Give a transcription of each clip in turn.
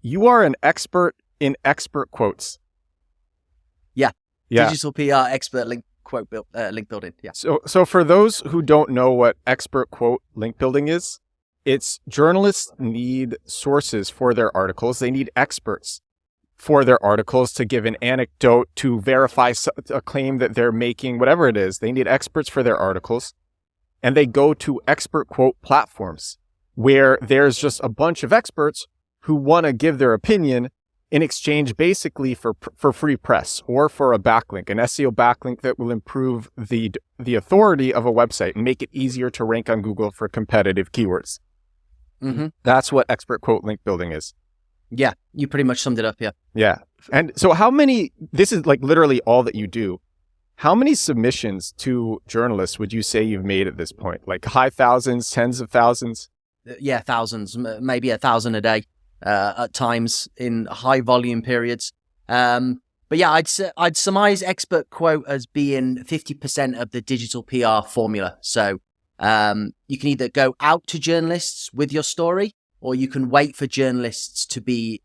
you are an expert in expert quotes. Yeah. Yeah. Digital PR expert link building. Yeah. So for those who don't know what expert quote link building is, it's journalists need sources for their articles. They need experts for their articles to give an anecdote, to verify a claim that they're making, whatever it is. They need experts for their articles. And they go to expert quote platforms where there's just a bunch of experts who want to give their opinion in exchange basically for free press or for a backlink, an SEO backlink that will improve the authority of a website and make it easier to rank on Google for competitive keywords. Mm-hmm. That's what expert quote link building is. Yeah, you pretty much summed it up, yeah. Yeah. And so this is like literally all that you do. How many submissions to journalists would you say you've made at this point? Like high thousands, tens of thousands? Yeah, thousands, maybe 1,000 a day at times in high volume periods. But yeah, I'd surmise expert quote as being 50% of the digital PR formula. So you can either go out to journalists with your story, or you can wait for journalists to be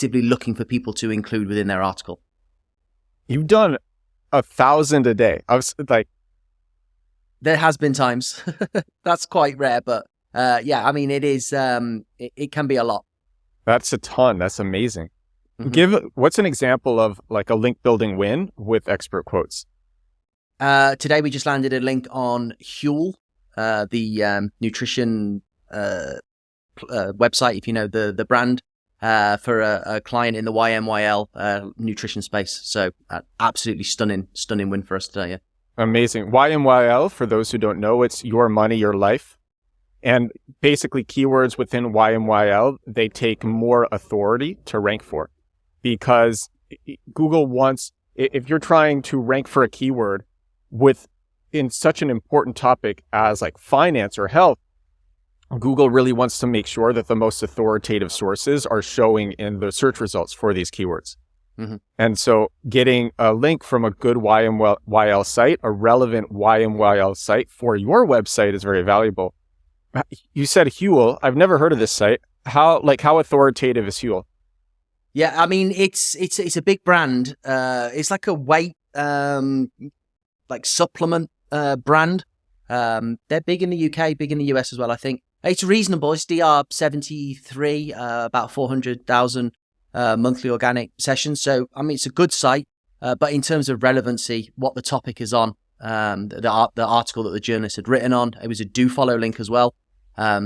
looking for people to include within their article. You've done 1,000 a day. I was like, there has been times. That's quite rare, but yeah, I mean, it is. It can be a lot. That's a ton. That's amazing. Mm-hmm. What's an example of like a link building win with expert quotes? Today we just landed a link on YMYL, the nutrition website, if you know the brand, for a client in the YMYL nutrition space. So absolutely stunning win for us today. Yeah. Amazing. YMYL, for those who don't know, it's Your Money, Your Life. And basically keywords within YMYL, they take more authority to rank for, because Google wants, if you're trying to rank for a keyword in such an important topic as like finance or health, Google really wants to make sure that the most authoritative sources are showing in the search results for these keywords. Mm-hmm. And so getting a link from a good YMYL site, a relevant YMYL site for your website is very valuable. You said YMYL. I've never heard of this site. How authoritative is YMYL? Yeah, I mean, it's a big brand. It's like a weight, like supplement brand. They're big in the UK, big in the US as well, I think. It's reasonable. It's DR73, about 400,000 monthly organic sessions. So, I mean, it's a good site. But in terms of relevancy, what the topic is on, the article that the journalist had written on, it was a dofollow link as well.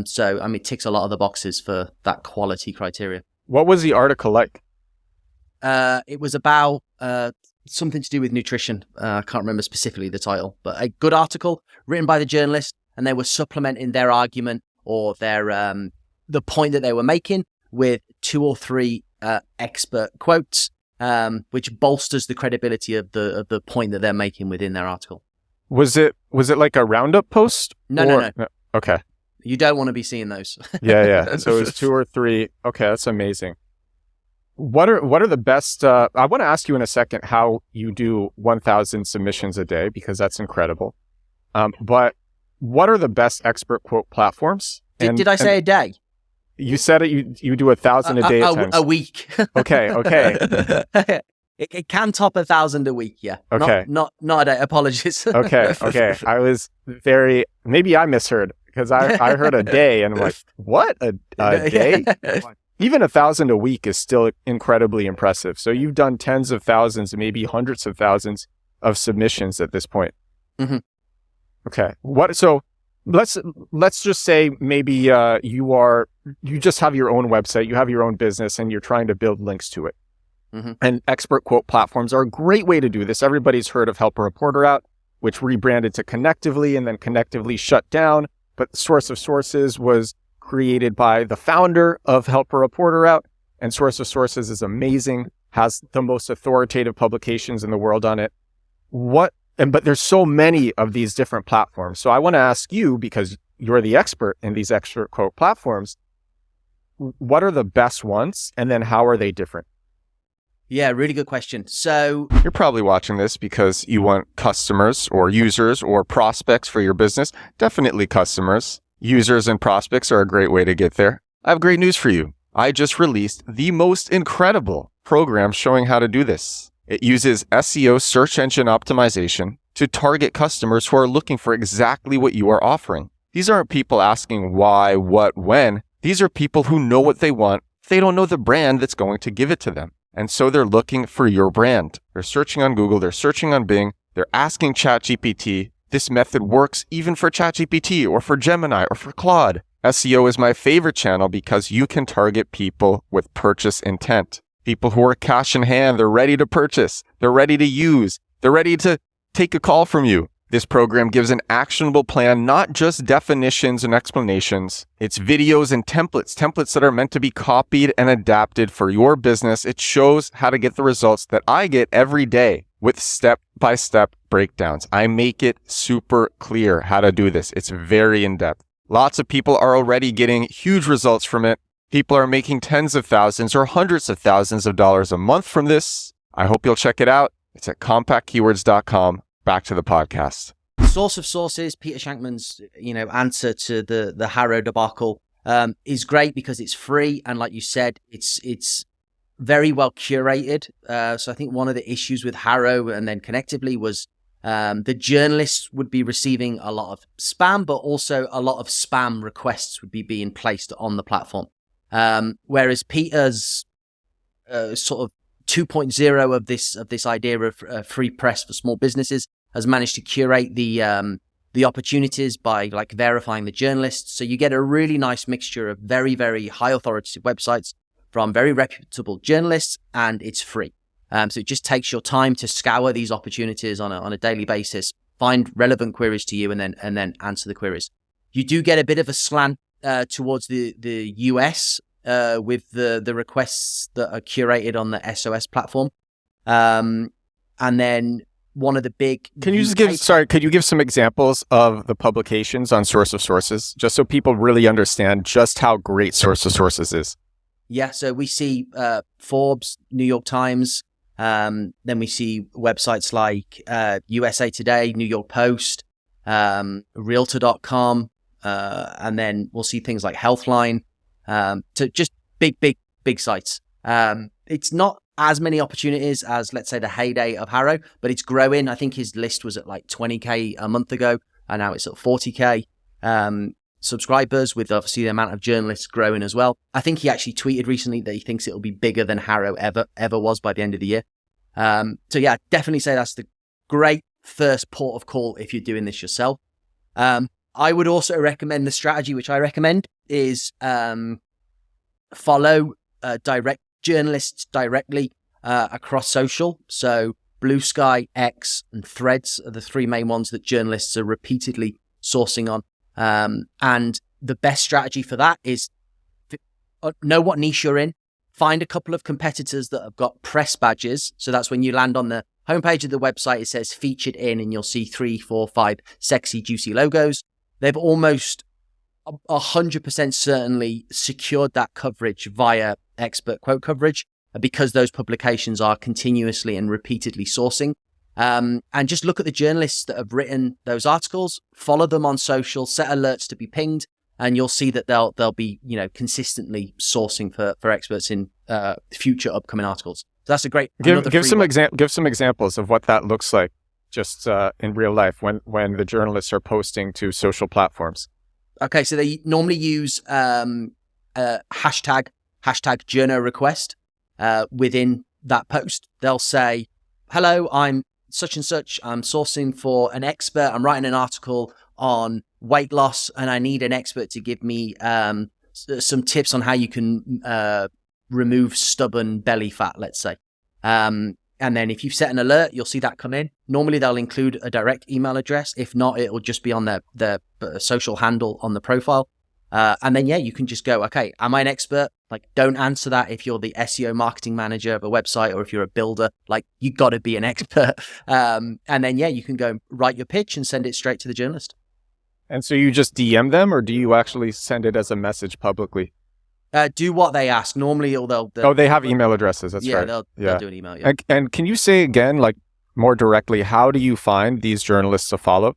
So, I mean, it ticks a lot of the boxes for that quality criteria. What was the article like? It was about something to do with nutrition. I can't remember specifically the title, but a good article written by the journalist, and they were supplementing their argument or their the point that they were making with 2 or 3 expert quotes, which bolsters the credibility of the point that they're making within their article. Was it like a roundup post? No. Okay. You don't want to be seeing those. Yeah. So it was 2 or 3. Okay, that's amazing. What are the best? I want to ask you in a second how you do 1,000 submissions a day, because that's incredible. But what are the best expert quote platforms? Did I say a day? You said it. You do 1,000 a day at times. A week. Okay. It can top 1,000 a week. Yeah. Okay. Not a day. Apologies. Okay. I was maybe I misheard, because I heard a day and I'm like, what a day? Even 1,000 a week is still incredibly impressive. So you've done tens of thousands, maybe hundreds of thousands of submissions at this point. Mm-hmm. Okay. So let's just say maybe you just have your own website, you have your own business, and you're trying to build links to it. Mm-hmm. And expert quote platforms are a great way to do this. Everybody's heard of Help a Reporter Out, which rebranded to Connectively and then Connectively shut down. But Source of Sources was created by the founder of Help a Reporter Out, and Source of Sources is amazing, has the most authoritative publications in the world on it. But there's so many of these different platforms. So I want to ask you, because you're the expert in these expert quote platforms, what are the best ones, and then how are they different? Yeah, really good question. So you're probably watching this because you want customers or users or prospects for your business. Definitely customers. Users and prospects are a great way to get there. I have great news for you. I just released the most incredible program showing how to do this. It uses SEO search engine optimization to target customers who are looking for exactly what you are offering. These aren't people asking why, what, when. These are people who know what they want. They don't know the brand that's going to give it to them. And so they're looking for your brand. They're searching on Google. They're searching on Bing. They're asking ChatGPT. This method works even for ChatGPT or for Gemini or for Claude. SEO is my favorite channel because you can target people with purchase intent. People who are cash in hand. They're ready to purchase. They're ready to use. They're ready to take a call from you. This program gives an actionable plan, not just definitions and explanations. It's videos and templates that are meant to be copied and adapted for your business. It shows how to get the results that I get every day with step-by-step breakdowns. I make it super clear how to do this. It's very in-depth. Lots of people are already getting huge results from it. People are making tens of thousands or hundreds of thousands of dollars a month from this. I hope you'll check it out. It's at compactkeywords.com. Back to the podcast. Source of sources, Peter Shankman's, answer to the Harrow debacle is great because it's free. And like you said, it's very well curated. So I think one of the issues with Harrow and then connectively was the journalists would be receiving a lot of spam, but also a lot of spam requests would be being placed on the platform. Whereas Peter's sort of 2.0 of this idea of free press for small businesses has managed to curate the opportunities by like verifying the journalists. So you get a really nice mixture of very, very high authoritative websites from very reputable journalists, and it's free. So it just takes your time to scour these opportunities on a daily basis, find relevant queries to you, and then answer the queries. You do get a bit of a slant towards the US with the requests that are curated on the SOS platform. And then one of the big... Could you give some examples of the publications on Source of Sources, just so people really understand just how great Source of Sources is? Yeah, so we see Forbes, New York Times, then we see websites like USA Today, New York Post, Realtor.com, and then we'll see things like Healthline, to just big sites. It's not as many opportunities as, let's say, the heyday of Harrow, but it's growing. I think his list was at like 20K a month ago, and now it's at 40K subscribers, with obviously the amount of journalists growing as well. I think he actually tweeted recently that he thinks it'll be bigger than Harrow ever was by the end of the year. So yeah, definitely say that's the great first port of call if you're doing this yourself. I would also recommend the strategy, which I recommend, is follow direct journalists directly across social. So Blue Sky, X, and Threads are the three main ones that journalists are repeatedly sourcing on. And the best strategy for that is know what niche you're in. Find a couple of competitors that have got press badges. So that's when you land on the homepage of the website, it says featured in, and you'll see 3, 4, 5 sexy, juicy logos. They've almost 100% certainly secured that coverage via expert quote coverage, because those publications are continuously and repeatedly sourcing. And just look at the journalists that have written those articles, follow them on social, set alerts to be pinged, and you'll see that they'll be, consistently sourcing for experts in future upcoming articles. So that's a great... Give some examples of what that looks like just in real life when the journalists are posting to social platforms. Okay, so they normally use hashtag journo request within that post. They'll say, hello, I'm such and such. I'm sourcing for an expert. I'm writing an article on weight loss, and I need an expert to give me some tips on how you can remove stubborn belly fat, let's say. And then if you've set an alert, you'll see that come in. Normally, they'll include a direct email address. If not, it will just be on their social handle on the profile. And then, you can just go, okay, am I an expert? Like, don't answer that if you're the SEO marketing manager of a website, or if you're a builder. Like, you got to be an expert. And then, you can go write your pitch and send it straight to the journalist. And so you just DM them, or do you actually send it as a message publicly? Do what they ask. Normally, they'll they have email addresses. That's right. They'll do an email. Yeah. And can you say again, like more directly, how do you find these journalists to follow?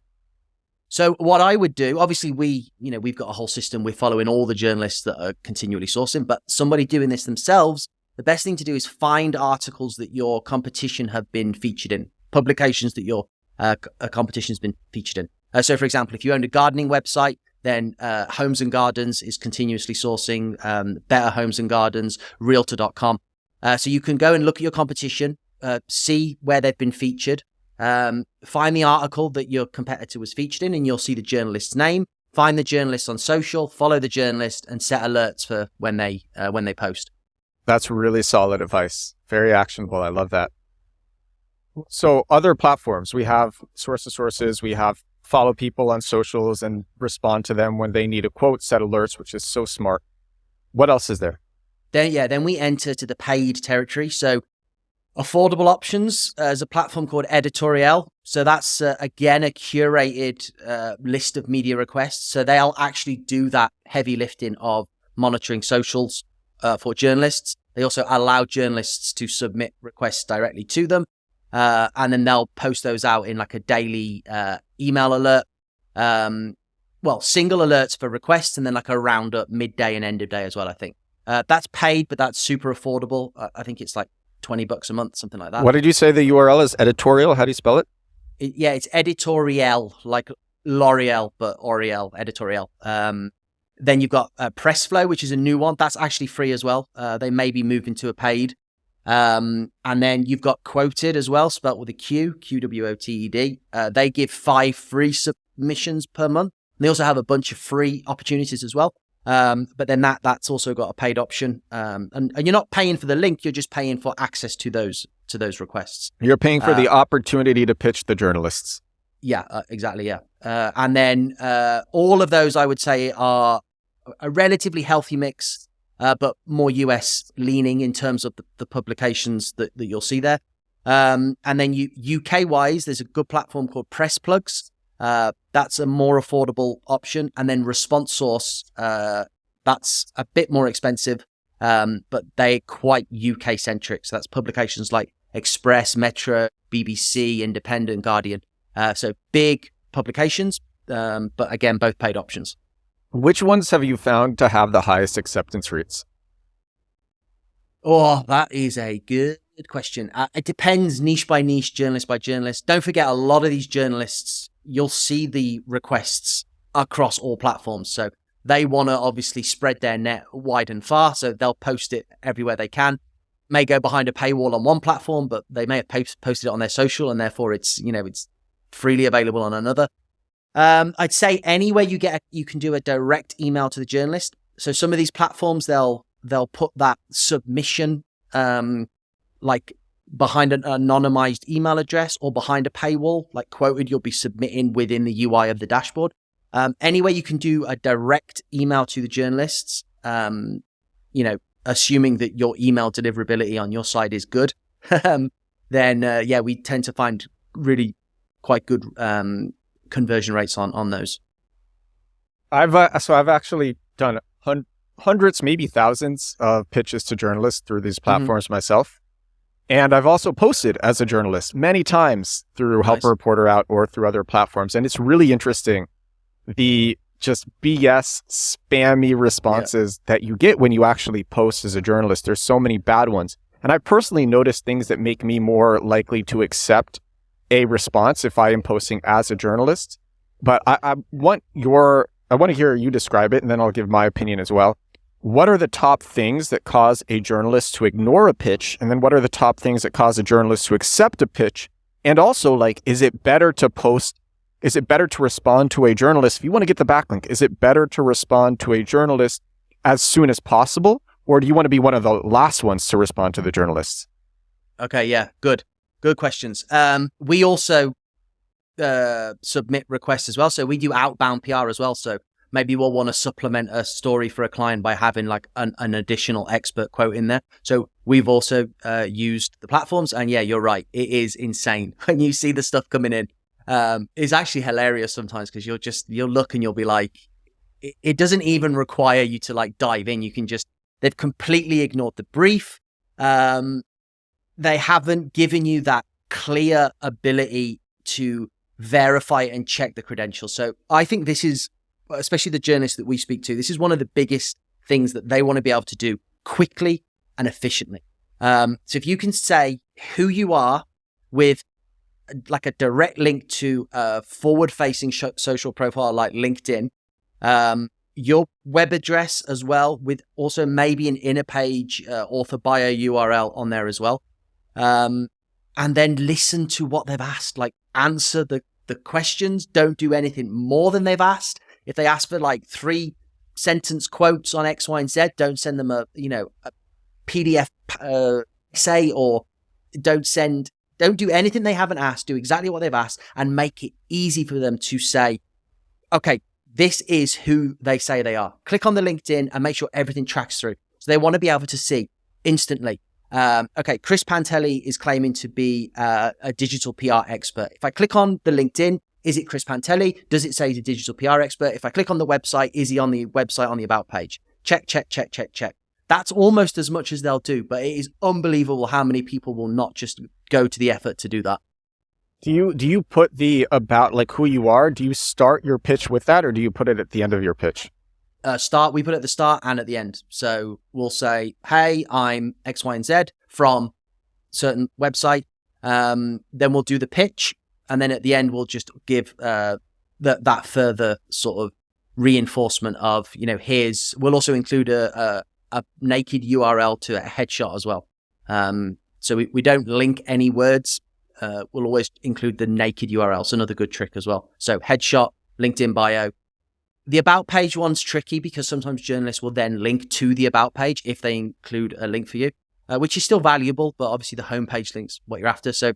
So what I would do, obviously we've got a whole system. We're following all the journalists that are continually sourcing, but somebody doing this themselves, the best thing to do is find articles that your competition have been featured in, publications that your competition has been featured in. So for example, if you own a gardening website, then Homes and Gardens is continuously sourcing, Better Homes and Gardens, Realtor.com. So you can go and look at your competition, see where they've been featured, find the article that your competitor was featured in, and you'll see the journalist's name. Find the journalist on social, follow the journalist, and set alerts for when they post. That's really solid advice. Very actionable. I love that. So other platforms, we have source of sources, we have follow people on socials and respond to them when they need a quote, set alerts, which is so smart. What else is there? Then we enter to the paid territory. So affordable options, there's a platform called Editorielle. So that's, again, a curated list of media requests. So they'll actually do that heavy lifting of monitoring socials for journalists. They also allow journalists to submit requests directly to them. And then they'll post those out in like a daily email alert. Single alerts for requests, and then like a roundup midday and end of day as well, I think. That's paid, but that's super affordable. I think it's like $20 a month, something like that. What did you say the URL is? Editorial? How do you spell it? It's Editorielle, like L'Oreal, but Oriel, Editorielle. Then you've got PressFlow, which is a new one. That's actually free as well. They may be moving to a paid. And then you've got Qwoted as well, spelt with a Q, Qwoted. They give 5 free submissions per month. They also have a bunch of free opportunities as well. But then that's also got a paid option. And you're not paying for the link, you're just paying for access to those requests. You're paying for the opportunity to pitch the journalists. Yeah, exactly. Yeah. And then all of those, I would say, are a relatively healthy mix, but more US leaning in terms of the publications that you'll see there. And then UK wise, there's a good platform called PressPlugs. That's a more affordable option. And then ResponseSource, that's a bit more expensive, but they're quite UK centric. So that's publications like Express, Metro, BBC, Independent, Guardian. So big publications, but again, both paid options. Which ones have you found to have the highest acceptance rates? Oh, that is a good question. It depends niche by niche, journalist by journalist. Don't forget, a lot of these journalists, you'll see the requests across all platforms. So they want to obviously spread their net wide and far. So they'll post it everywhere they can. May go behind a paywall on one platform, but they may have posted it on their social, and therefore it's freely available on another. I'd say anywhere you can do a direct email to the journalist. So some of these platforms, they'll put that submission like behind an anonymized email address or behind a paywall. Like Qwoted, you'll be submitting within the UI of the dashboard. Anywhere you can do a direct email to the journalists, assuming that your email deliverability on your side is good, then we tend to find really quite good conversion rates on those. I've actually done hundreds, maybe thousands of pitches to journalists through these platforms myself. And I've also posted as a journalist many times through Help a Reporter Out or through other platforms. And it's really interesting, the just BS spammy responses that you get when you actually post as a journalist. There's so many bad ones. And I personally noticed things that make me more likely to accept a response if I am posting as a journalist. But I want to hear you describe it, and then I'll give my opinion as well. What are the top things that cause a journalist to ignore a pitch? And then what are the top things that cause a journalist to accept a pitch? And also, is it better to respond to a journalist? If you want to get the backlink, is it better to respond to a journalist as soon as possible? Or do you want to be one of the last ones to respond to the journalists? Okay, yeah, good questions. We also submit requests as well. So we do outbound PR as well. So maybe we'll want to supplement a story for a client by having like an additional expert quote in there. So we've also used the platforms, and yeah, you're right. It is insane when you see the stuff coming in. It's actually hilarious sometimes because you'll look and you'll be like, it doesn't even require you to like dive in. You can they've completely ignored the brief. They haven't given you that clear ability to verify and check the credentials. So I think this is, especially the journalists that we speak to, this is one of the biggest things that they want to be able to do quickly and efficiently. So if you can say who you are with like a direct link to a forward-facing social profile like LinkedIn, your web address as well, with also maybe an inner page author bio URL on there as well, and then listen to what they've asked, like answer the questions, don't do anything more than they've asked. If they ask for like 3-sentence quotes on X, Y, and Z, don't send them a PDF essay, or don't do anything they haven't asked. Do exactly what they've asked and make it easy for them to say, okay, this is who they say they are. Click on the LinkedIn and make sure everything tracks through. So they want to be able to see instantly, okay, Chris Panteli is claiming to be a digital PR expert. If I click on the LinkedIn, is it Chris Panteli? Does it say he's a digital PR expert? If I click on the website, is he on the website on the about page? Check, check, check, check, check. That's almost as much as they'll do, but it is unbelievable how many people will not just go to the effort to do that. Do you put the about, like who you are? Do you start your pitch with that, or do you put it at the end of your pitch? We put it at the start and at the end. So we'll say, hey, I'm X, Y, and Z from certain website. Then we'll do the pitch. And then at the end, we'll just give that further sort of reinforcement of, we'll also include a naked URL to a headshot as well. So we don't link any words. We'll always include the naked URL. It's another good trick as well. So headshot, LinkedIn bio. The about page one's tricky because sometimes journalists will then link to the about page if they include a link for you, which is still valuable, but obviously the homepage link's what you're after. So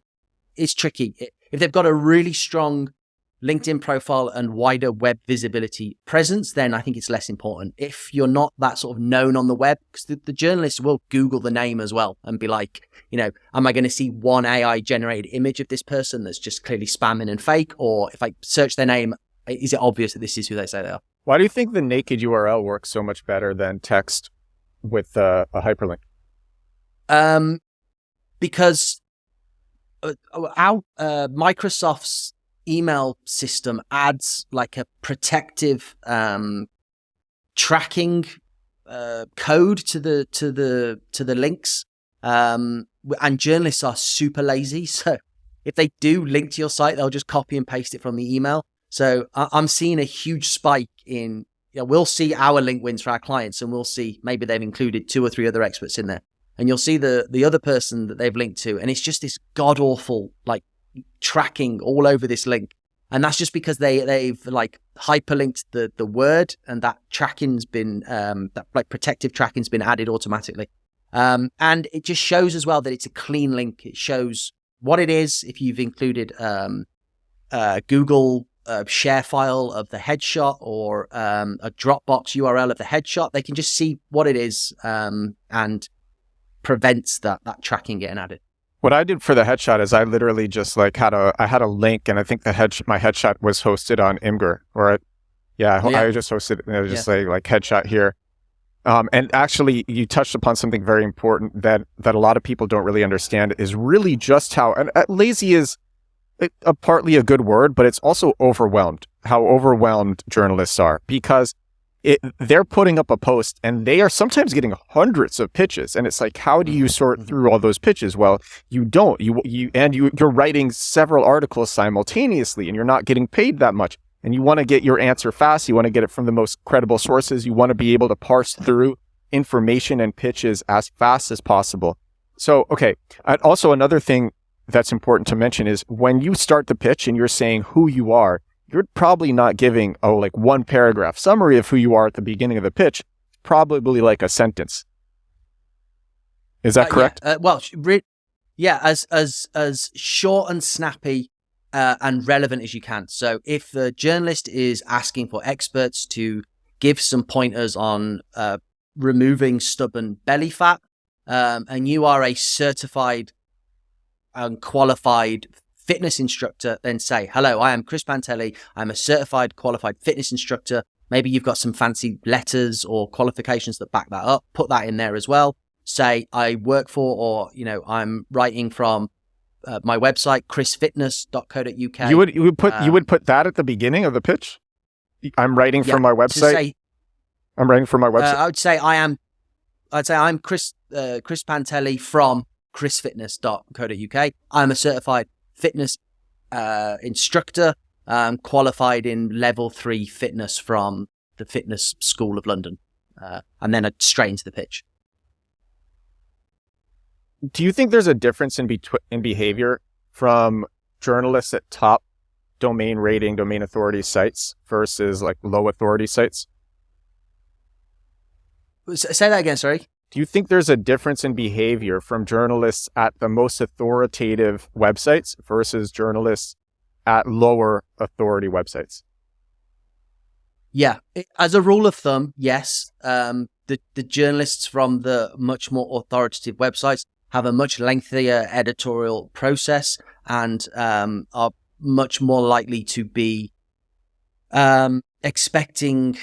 it's tricky. If they've got a really strong LinkedIn profile and wider web visibility presence, then I think it's less important. If you're not that sort of known on the web, because the journalists will Google the name as well and be like, am I going to see one AI generated image of this person that's just clearly spamming and fake? Or if I search their name, is it obvious that this is who they say they are? Why do you think the naked URL works so much better than text with a hyperlink? Because our Microsoft's email system adds like a protective tracking code to the links, and journalists are super lazy. So if they do link to your site, they'll just copy and paste it from the email. So I'm seeing a huge spike in. We'll see our link wins for our clients, and we'll see maybe they've included 2 or 3 other experts in there, and you'll see the other person that they've linked to, and it's just this god awful like tracking all over this link. And that's just because they've like hyperlinked the word, and that tracking's been that like protective tracking's been added automatically. And it just shows as well that it's a clean link. It shows what it is. If you've included Google share file of the headshot or a Dropbox URL of the headshot, they can just see what it is and prevents that tracking getting added. What I did for the headshot is I literally just like had a link, and I think my headshot was hosted on Imgur, I just hosted it, and I was just like headshot here. And actually, you touched upon something very important that a lot of people don't really understand is really just how lazy is partly a good word, but it's also how overwhelmed journalists are, because they're putting up a post and they are sometimes getting hundreds of pitches, and it's like, how do you sort through all those pitches? Well, you don't. You're writing several articles simultaneously, and you're not getting paid that much. And you want to get your answer fast. You want to get it from the most credible sources. You want to be able to parse through information and pitches as fast as possible. So, okay. And also another thing that's important to mention is when you start the pitch and you're saying who you are, you're probably not giving like 1 paragraph summary of who you are at the beginning of the pitch. Probably like a sentence. Is that correct? As short and snappy and relevant as you can. So if the journalist is asking for experts to give some pointers on removing stubborn belly fat, and you are a certified and qualified fitness instructor, then say, hello, I am Chris Panteli. I'm a certified qualified fitness instructor. Maybe you've got some fancy letters or qualifications that back that up. Put that in there as well. Say I work for, or, I'm writing from my website, chrisfitness.co.uk. You would put that at the beginning of the pitch? I'm writing from my website. I'm writing from my website. I'd say I'm Chris Panteli from chrisfitness.co.uk. I'm a certified fitness instructor, qualified in level 3 fitness from the Fitness School of London, and then straight into the pitch. Do you think there's a difference in behavior from journalists at top domain rating, domain authority sites versus like low authority sites? Say that again, sorry. Do you think there's a difference in behavior from journalists at the most authoritative websites versus journalists at lower authority websites? Yeah, as a rule of thumb, yes. The journalists from the much more authoritative websites have a much lengthier editorial process and are much more likely to be expecting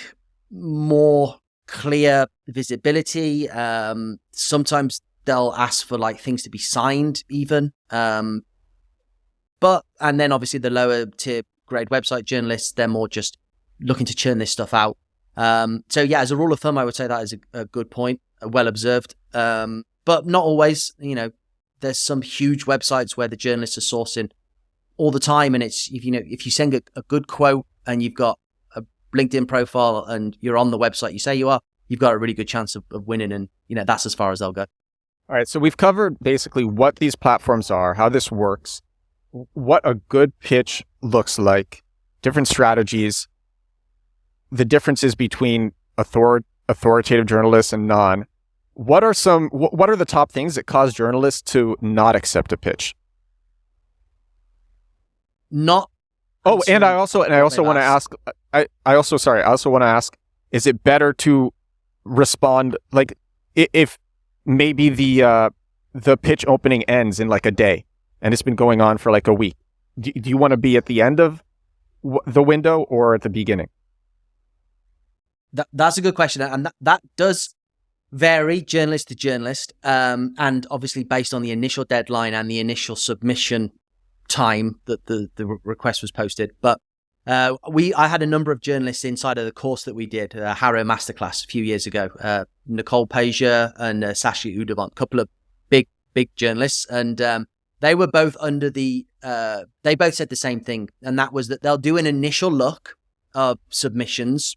more clear visibility. Sometimes they'll ask for like things to be signed even. And then obviously the lower tier grade website journalists, they're more just looking to churn this stuff out. So yeah, as a rule of thumb, I would say that is a good point, well observed. But not always. There's some huge websites where the journalists are sourcing all the time, and it's if you send a good quote and you've got a LinkedIn profile and you're on the website you say you are, you've got a really good chance of winning, and that's as far as they'll go. All right, so we've covered basically what these platforms are, how this works, what a good pitch looks like, different strategies, the differences between authoritative journalists and non. What are the top things that cause journalists to not accept a pitch? Not. Oh, and I also want to ask. I also want to ask: is it better to respond like if maybe the pitch opening ends in like a day and it's been going on for like a week? Do you want to be at the end of the window or at the beginning? That's a good question, and that does vary journalist to journalist, and obviously based on the initial deadline and the initial submission time that the request was posted. But I had a number of journalists inside of the course that we did, Harrow Masterclass a few years ago, Nicole Paja and Sasha Udavant, a couple of big journalists, and they were both under they both said the same thing, and that was that they'll do an initial look of submissions,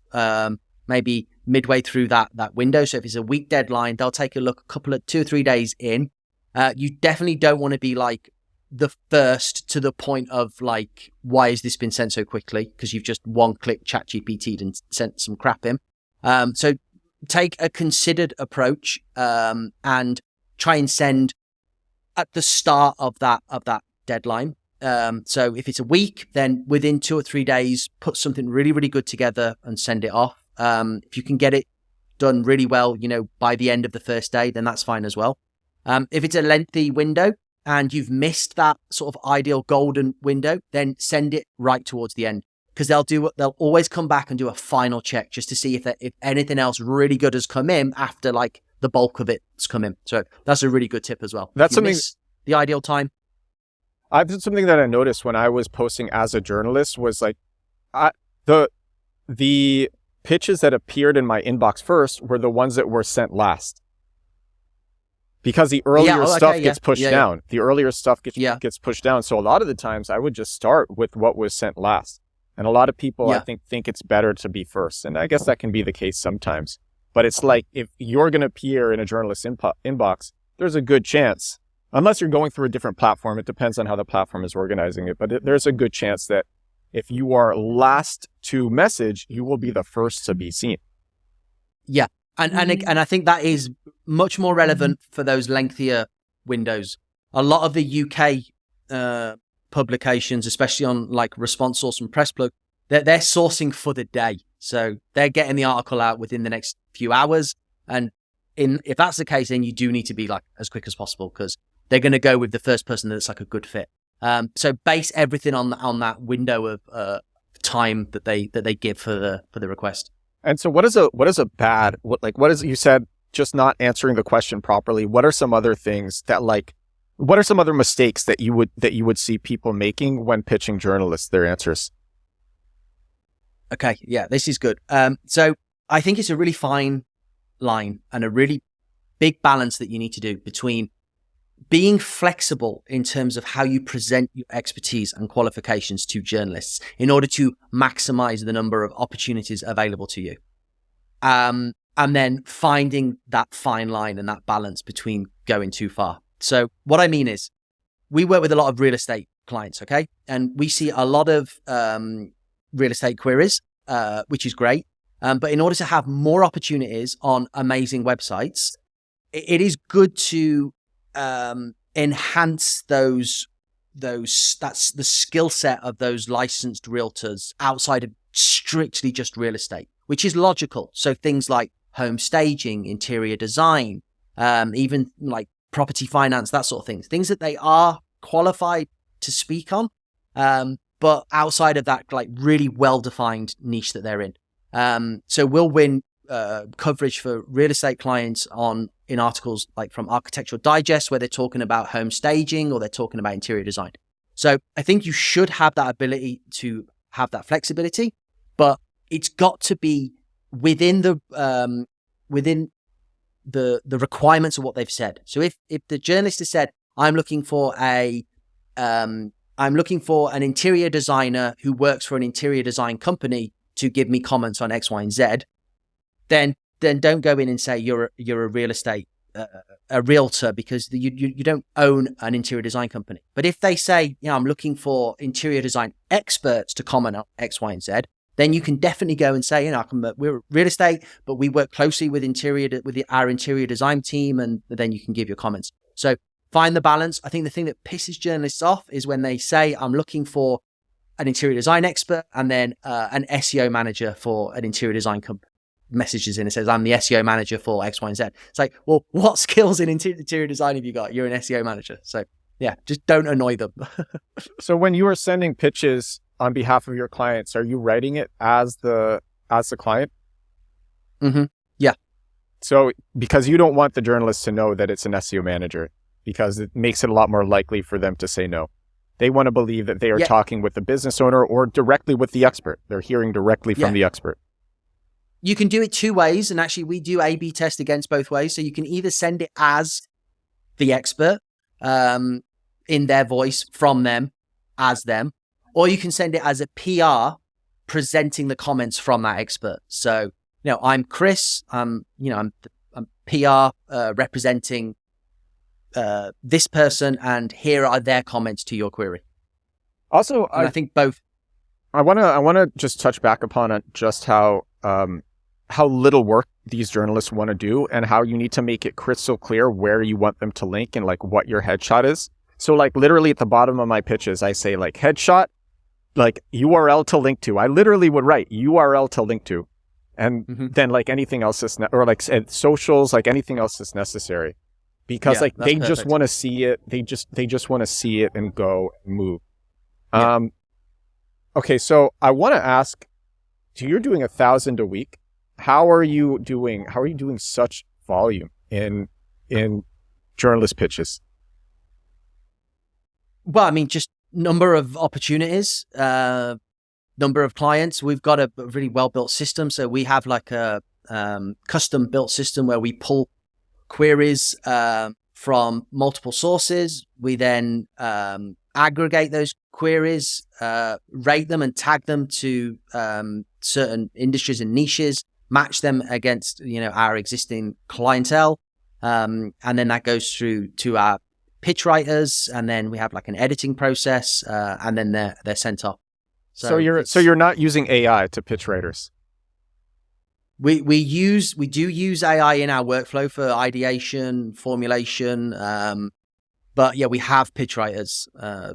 maybe midway through that window. So if it's a week deadline, they'll take a look 2 or 3 days in. You definitely don't want to be like the first to the point of like, why has this been sent so quickly? Because you've just one-click ChatGPT'd and sent some crap in. So take a considered approach and try and send at the start of that deadline. So if it's a week, then within 2 or 3 days, put something really, really good together and send it off. If you can get it done really well, by the end of the first day, then that's fine as well. If it's a lengthy window and you've missed that sort of ideal golden window, then send it right towards the end, because they'll always come back and do a final check just to see if anything else really good has come in after like the bulk of it's come in. So that's a really good tip as well. That's something. The ideal time. I've done something that I noticed when I was posting as a journalist was like, the pitches that appeared in my inbox first were the ones that were sent last, because the earlier stuff gets pushed down. The earlier stuff gets pushed down. So a lot of the times I would just start with what was sent last, and a lot of people I think it's better to be first, and I guess that can be the case sometimes. But it's like, if you're going to appear in a journalist's inbox, there's a good chance, unless you're going through a different platform, it depends on how the platform is organizing it, but there's a good chance that if you are last to message, you will be the first to be seen. Yeah. And I think that is much more relevant for those lengthier windows. A lot of the UK publications, especially on like ResponseSource and PressPlug, they're sourcing for the day. So they're getting the article out within the next few hours. And if that's the case, then you do need to be like as quick as possible, because they're going to go with the first person that's like a good fit. So base everything on that window of time that they give for the request. And so what is you said, just not answering the question properly? What are some other things that like What are some other mistakes that you would see people making when pitching journalists their answers? Okay, yeah, this is good. So I think it's a really fine line and a really big balance that you need to do between being flexible in terms of how you present your expertise and qualifications to journalists in order to maximize the number of opportunities available to you. And then finding that fine line and that balance between going too far. So what I mean is, we work with a lot of real estate clients, okay? And we see a lot of real estate queries, which is great. But in order to have more opportunities on amazing websites, it is good to enhance that's the skill set of those licensed realtors outside of strictly just real estate, which is logical. So things like home staging, interior design, even like property finance, that sort of things that they are qualified to speak on, but outside of that, like really well-defined niche that they're in. So we'll win coverage for real estate clients in articles like from Architectural Digest, where they're talking about home staging or they're talking about interior design. So I think you should have that ability to have that flexibility, but it's got to be within the requirements of what they've said. So if the journalist has said, I'm looking for an interior designer who works for an interior design company to give me comments on X, Y, and Z, then don't go in and say you're a real estate a realtor, because you don't own an interior design company. But if they say, I'm looking for interior design experts to comment on X, Y, and Z, then you can definitely go and say, we're real estate, but we work closely with our interior design team, and then you can give your comments. So find the balance. I think the thing that pisses journalists off is when they say, I'm looking for an interior design expert, and then an SEO manager for an interior design company messages in and says, I'm the SEO manager for X, Y, and Z. It's like, well, what skills in interior design have you got? You're an SEO manager. So yeah, just don't annoy them. So when you are sending pitches on behalf of your clients, are you writing it as the client? Mm-hmm. Yeah. So because you don't want the journalist to know that it's an SEO manager, because it makes it a lot more likely for them to say no. They want to believe that they are talking with the business owner or directly with the expert. They're hearing directly from the expert. You can do it two ways. And actually, we do A/B test against both ways. So you can either send it as the expert in their voice from them as them, or you can send it as a PR presenting the comments from that expert. So, I'm Chris. I'm PR representing this person, and here are their comments to your query. Also, I think both. I want to just touch back upon it, just how little work these journalists want to do, and how you need to make it crystal clear where you want them to link and like what your headshot is. So like literally at the bottom of my pitches, I say like headshot, like URL to link to. I literally would write URL to link to, and then like anything else is or like socials, like anything else is necessary, because like they just want to see it. They just want to see it and go and move. Yeah. Okay, so I want to ask, so you're doing 1,000 a week. How are you doing such volume in journalist pitches? Well, I mean, just number of opportunities, number of clients. We've got a really well-built system. So we have like a custom-built system where we pull queries from multiple sources. We then aggregate those queries, rate them and tag them to certain industries and niches, match them against our existing clientele, and then that goes through to our pitch writers, and then we have like an editing process, and then they're sent off. So you're not using AI to pitch writers? We do use AI in our workflow for ideation, formulation, but yeah, we have pitch writers.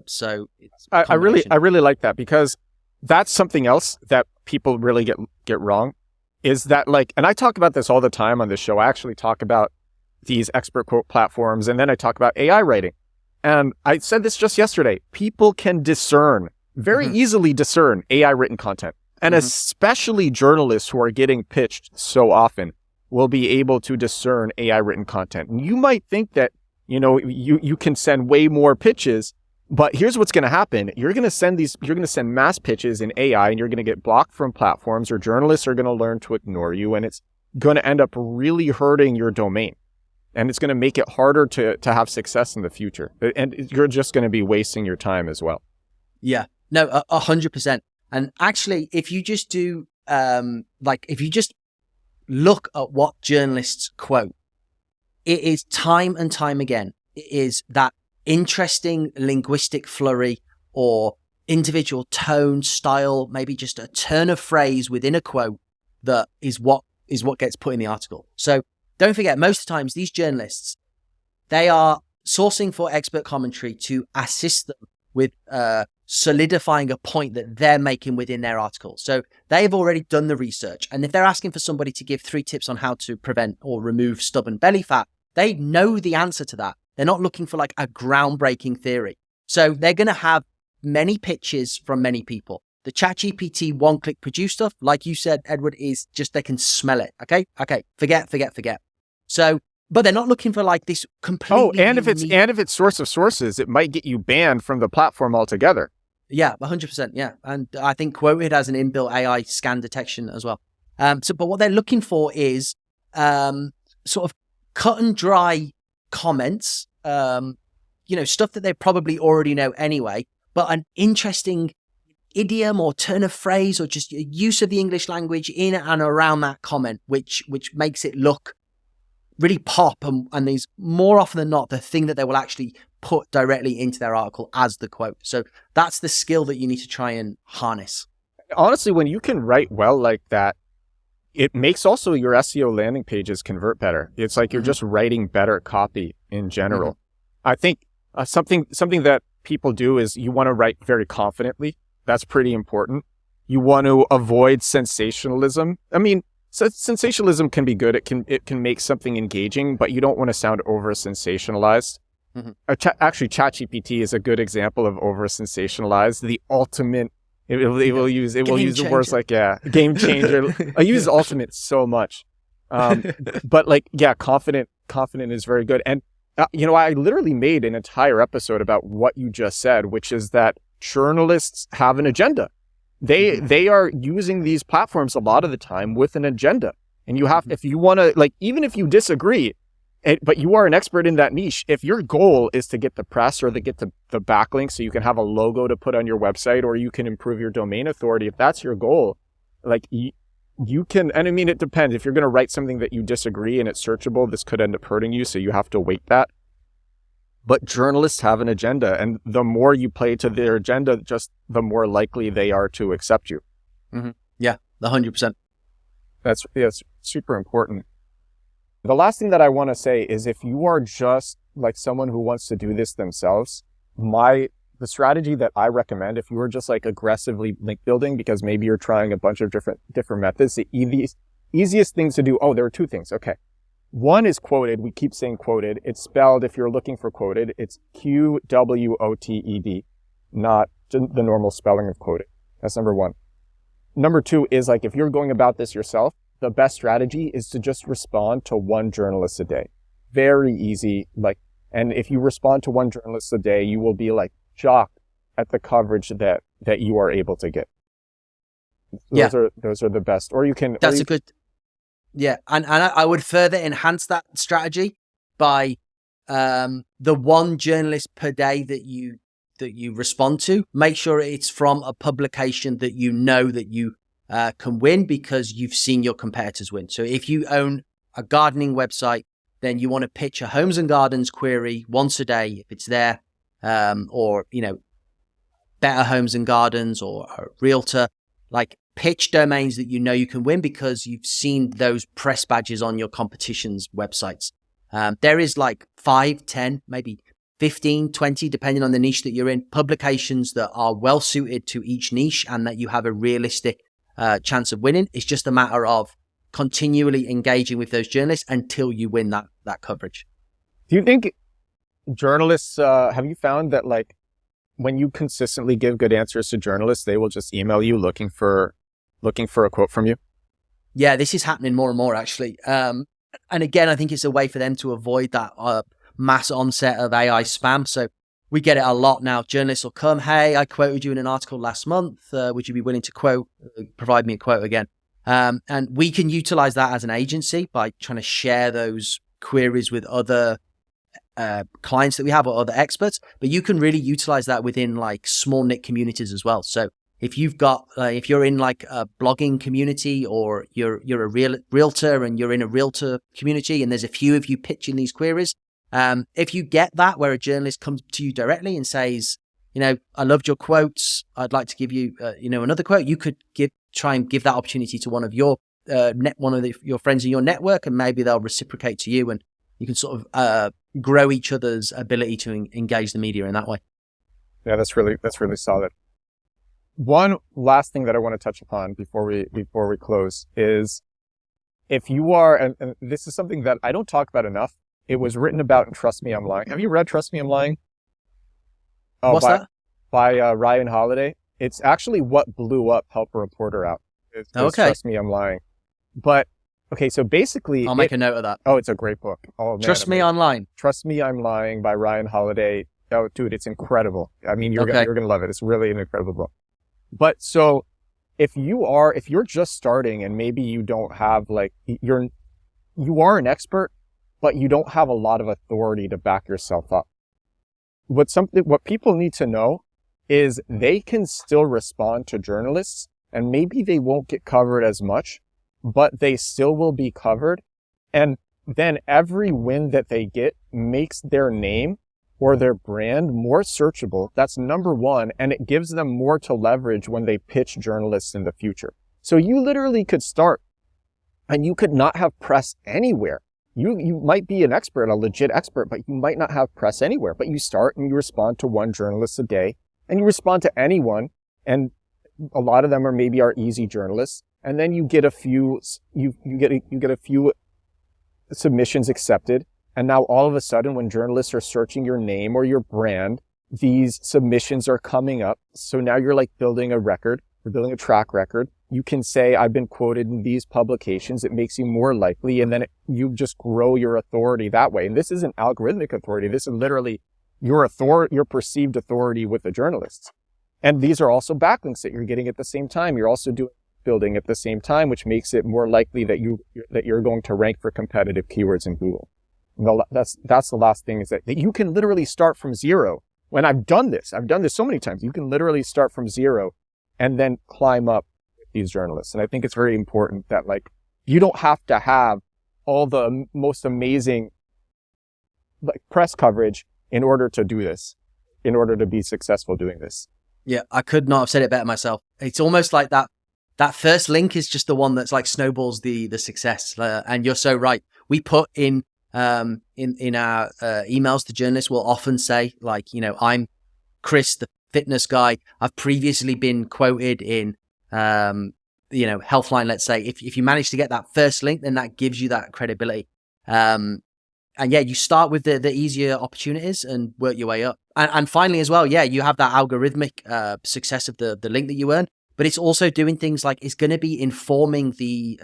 So it's I really like that, because that's something else that people really get wrong, is that like, and I talk about this all the time on this show. I actually talk about these expert quote platforms, and then I talk about AI writing. And I said this just yesterday. People can very easily discern AI written content. And especially journalists who are getting pitched so often will be able to discern AI written content. And you might think that you can send way more pitches. But here's what's going to happen. You're going to send mass pitches in AI, and you're going to get blocked from platforms, or journalists are going to learn to ignore you, and it's going to end up really hurting your domain. And it's going to make it harder to have success in the future. And you're just going to be wasting your time as well. Yeah, no, 100%. And actually, if you just do, if you just look at what journalists quote, it is time and time again, it is that interesting linguistic flurry or individual tone, style, maybe just a turn of phrase within a quote that is what gets put in the article. So don't forget, most of the times these journalists, they are sourcing for expert commentary to assist them with solidifying a point that they're making within their article. So they've already done the research. And if they're asking for somebody to give 3 tips on how to prevent or remove stubborn belly fat, they know the answer to that. They're not looking for like a groundbreaking theory. So they're going to have many pitches from many people. The ChatGPT one-click produce stuff, like you said, Edward, is just they can smell it. Okay, forget. So, but they're not looking for like this completely. And if it's source of sources, it might get you banned from the platform altogether. Yeah, 100%. Yeah, and I think Qwoted has an inbuilt AI scan detection as well. But what they're looking for is sort of cut and dry comments, stuff that they probably already know anyway, but an interesting idiom or turn of phrase or just use of the English language in and around that comment, which makes it look really pop and is more often than not the thing that they will actually put directly into their article as the quote. So that's the skill that you need to try and harness. Honestly, when you can write well like that, it makes also your SEO landing pages convert better. It's like you're just writing better copy in general. I think something that people do is you want to write very confidently. That's pretty important. You want to avoid sensationalism. I mean, sensationalism can be good. It can make something engaging, but you don't want to sound over sensationalized. Actually, ChatGPT is a good example of over sensationalized. The ultimate. It will use the words like game changer. I use ultimate so much, but confident is very good. And I literally made an entire episode about what you just said, which is that journalists have an agenda. They are using these platforms a lot of the time with an agenda, and you have if you want to even if you disagree. But you are an expert in that niche. If your goal is to get the press or to get the backlinks so you can have a logo to put on your website or you can improve your domain authority, if that's your goal, you can, and I mean, it depends. If you're going to write something that you disagree and it's searchable, this could end up hurting you. So you have to weight that. But journalists have an agenda, and the more you play to their agenda, just the more likely they are to accept you. Yeah, 100%. That's super important. The last thing that I want to say is if you are just like someone who wants to do this themselves, the strategy that I recommend, if you are just like aggressively link building, because maybe you're trying a bunch of different methods, the easiest things to do. Oh, there are 2 things. Okay. One is Qwoted. We keep saying Qwoted. It's spelled, if you're looking for Qwoted, it's Qwoted, not the normal spelling of Qwoted. That's number 1. Number 2 is like, if you're going about this yourself, the best strategy is to just respond to 1 journalist a day. Very easy. And if you respond to 1 journalist a day, you will be shocked at the coverage that you are able to get. Those are the best. Or you can. That's a good. Yeah, and I would further enhance that strategy by the 1 journalist per day that you respond to. Make sure it's from a publication that you know that you can win because you've seen your competitors win. So if you own a gardening website, then you want to pitch a homes and gardens query once a day if it's there, or Better Homes and Gardens or a Realtor. Pitch domains that you know you can win because you've seen those press badges on your competition's websites. There is 5, 10, maybe 15, 20, depending on the niche that you're in, publications that are well suited to each niche and that you have a realistic chance of winning. It's just a matter of continually engaging with those journalists until you win that coverage. Do you think journalists, have you found that when you consistently give good answers to journalists, they will just email you looking for a quote from you? Yeah, this is happening more and more actually. And again, I think it's a way for them to avoid that mass onset of AI spam. So we get it a lot now. Journalists will come, hey, I quoted you in an article last month. Would you be willing to provide me a quote again? And we can utilize that as an agency by trying to share those queries with other clients that we have or other experts. But you can really utilize that within like small knit communities as well. So if you've got, if you're in like a blogging community, or you're a realtor and you're in a realtor community and there's a few of you pitching these queries, if you get that where a journalist comes to you directly and says, I loved your quotes, I'd like to give you, another quote, you could try and give that opportunity to one of your your friends in your network, and maybe they'll reciprocate to you, and you can sort of grow each other's ability to engage the media in that way. Yeah, that's really solid. One last thing that I want to touch upon before we close is, if you are, and this is something that I don't talk about enough. It was written about in Trust Me, I'm Lying. Have you read Trust Me, I'm Lying? What's that? By Ryan Holiday. It's actually what blew up Help a Reporter out. It's okay. Trust Me, I'm Lying. But, okay, so basically... I'll make a note of that. Oh, it's a great book. Oh, man, Trust Me Online. Trust Me, I'm Lying by Ryan Holiday. Oh, dude, it's incredible. I mean, you're going to love it. It's really an incredible book. But so if you're just starting and maybe you don't have you are an expert, but you don't have a lot of authority to back yourself up. What people need to know is they can still respond to journalists, and maybe they won't get covered as much, but they still will be covered. And then every win that they get makes their name or their brand more searchable. That's number one. And it gives them more to leverage when they pitch journalists in the future. So you literally could start and you could not have press anywhere. You might be an expert, a legit expert, but you might not have press anywhere. But you start and you respond to one journalist a day, and you respond to anyone. And a lot of them are easy journalists. And then you get a few, you get a few submissions accepted. And now all of a sudden, when journalists are searching your name or your brand, these submissions are coming up. So now you're like building a record. You're building a track record. You can say, I've been quoted in these publications. It makes you more likely. And then you just grow your authority that way. And this isn't algorithmic authority. This is literally your perceived authority with the journalists. And these are also backlinks that you're getting at the same time. You're also building at the same time, which makes it more likely that you're going to rank for competitive keywords in Google. And that's the last thing, is that you can literally start from zero. When I've done this so many times. You can literally start from zero and then climb up with these journalists. And I think it's very important that you don't have to have all the most amazing press coverage in order to do this, in order to be successful doing this. Yeah, I could not have said it better myself. It's almost like that first link is just the one that's like snowballs the success. And you're so right. We put in our emails to journalists, we'll often say I'm Chris, the fitness guy. I've previously been quoted in, Healthline, let's say. If you manage to get that first link, then that gives you that credibility. And yeah, you start with the easier opportunities and work your way up. And finally as well, yeah, you have that algorithmic success of the link that you earn, but it's also doing things like it's going to be informing the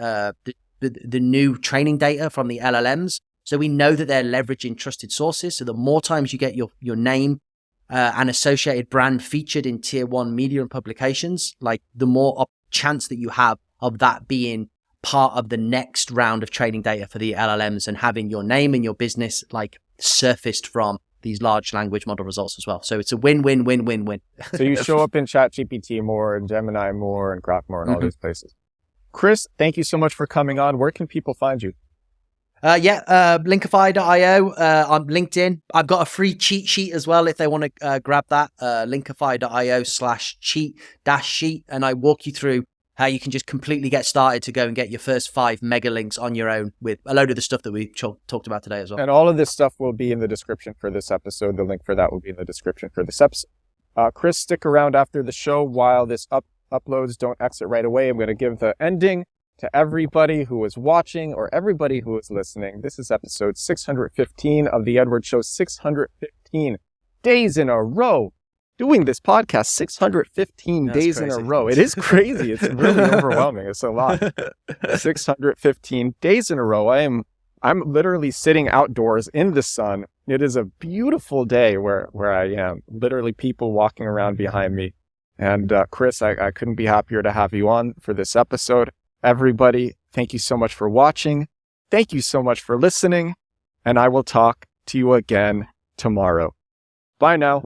new training data from the LLMs. So we know that they're leveraging trusted sources. So the more times you get your name and associated brand featured in tier 1 media and publications, the more chance that you have of that being part of the next round of training data for the LLMs, and having your name and your business surfaced from these large language model results as well. So it's a win-win-win-win-win. So you show up in ChatGPT more and Gemini more and Grok more and all these places. Chris, thank you so much for coming on. Where can people find you? Linkify.io, on LinkedIn. I've got a free cheat sheet as well if they want to grab that, linkify.io/cheat-sheet. And I walk you through how you can just completely get started to go and get your first 5 mega links on your own with a load of the stuff that we talked about today as well. And all of this stuff will be in the description for this episode. The link for that will be in the description for this episode. Chris, stick around after the show while this uploads. Don't exit right away. I'm going to give the ending to everybody who is watching or everybody who is listening. This is episode 615 of The Edward Show. 615 days in a row doing this podcast. 615 days crazy. In a row. It is crazy. It's really overwhelming. It's a lot. 615 days in a row. I am I'm literally sitting outdoors in the sun. It is a beautiful day where I am. Literally people walking around behind me. And Chris, I couldn't be happier to have you on for this episode. Everybody, thank you so much for watching. Thank you so much for listening. And I will talk to you again tomorrow. Bye now.